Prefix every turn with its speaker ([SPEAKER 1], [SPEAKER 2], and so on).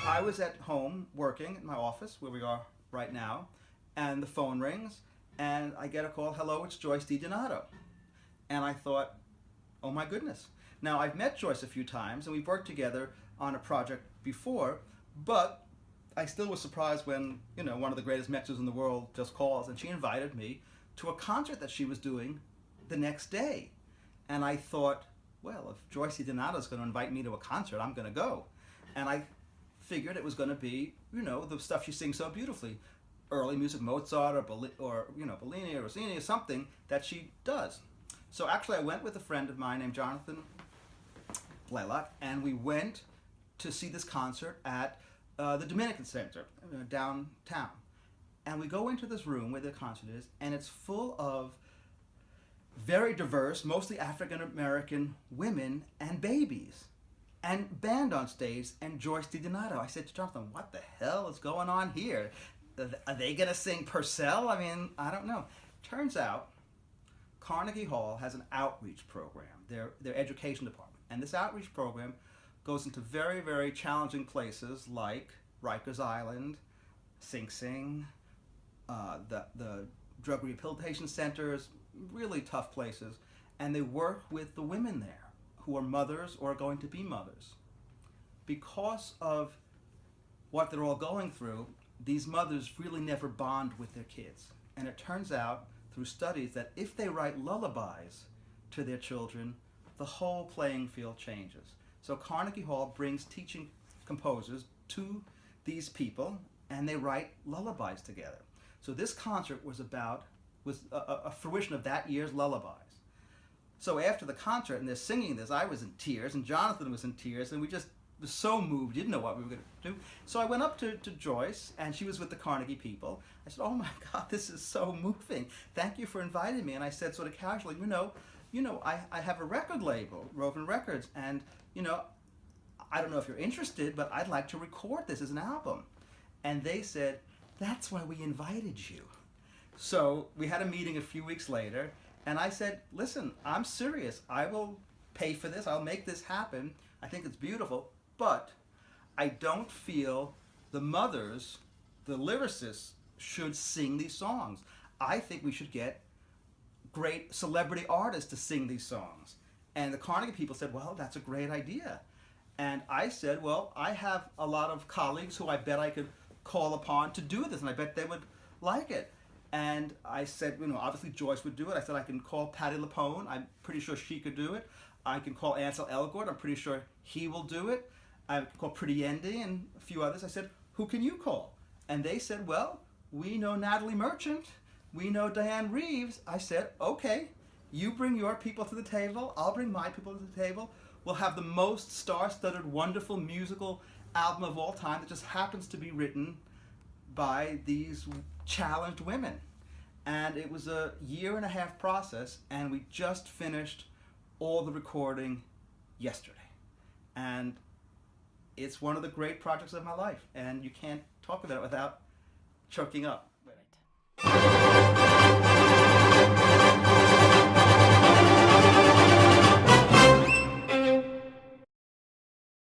[SPEAKER 1] I was at home working in my office where we are right now, and the phone rings, and I get a call. Hello, it's Joyce DiDonato. And I thought, oh my goodness. Now, I've met Joyce a few times, and we've worked together on a project before, but I still was surprised when, one of the greatest mixers in the world just calls, and she invited me to a concert that she was doing the next day. And I thought, well, if Joyce DiDonato is going to invite me to a concert, I'm going to go. And I figured it was going to be, the stuff she sings so beautifully. Early music, Mozart or Bellini or Rossini or something that she does. So actually I went with a friend of mine named Jonathan Blaylock, and we went to see this concert at the Dominican Center downtown. And we go into this room where the concert is, and it's full of very diverse, mostly African American women and babies, and band on stage, and Joyce DiDonato. I said to Jonathan, what the hell is going on here? Are they going to sing Purcell? I mean, I don't know. Turns out Carnegie Hall has an outreach program, their education department. And this outreach program goes into very, very challenging places like Rikers Island, Sing Sing, the drug rehabilitation centers, really tough places. And they work with the women there who are mothers or are going to be mothers. Because of what they're all going through, these mothers really never bond with their kids. And it turns out through studies that if they write lullabies to their children, the whole playing field changes. So Carnegie Hall brings teaching composers to these people, and they write lullabies together. So this concert was a fruition of that year's lullabies. So after the concert, and they're singing this, I was in tears, and Jonathan was in tears, and we just were so moved, didn't know what we were going to do. So I went up to Joyce, and she was with the Carnegie people. I said, oh my God, this is so moving. Thank you for inviting me. And I said sort of casually, I have a record label, Roven Records, and, I don't know if you're interested, but I'd like to record this as an album. And they said, that's why we invited you. So we had a meeting a few weeks later, and I said, listen, I'm serious. I will pay for this. I'll make this happen. I think it's beautiful, but I don't feel the mothers, the lyricists, should sing these songs. I think we should get great celebrity artists to sing these songs. And the Carnegie people said, well, that's a great idea. And I said, well, I have a lot of colleagues who I bet I could call upon to do this, and I bet they would like it. And I said, obviously Joyce would do it. I said I can call Patti LuPone. I'm pretty sure she could do it. I can call Ansel Elgort. I'm pretty sure he will do it. I can call Pretty Yendi and a few others. I said, who can you call? And they said, well, we know Natalie Merchant. We know Diane Reeves. I said, okay, you bring your people to the table. I'll bring my people to the table. We'll have the most star-studded, wonderful musical album of all time that just happens to be written by these challenged women. And it was a 1.5-year process, and we just finished all the recording yesterday. And it's one of the great projects of my life, and you can't talk about it without choking up.
[SPEAKER 2] Right.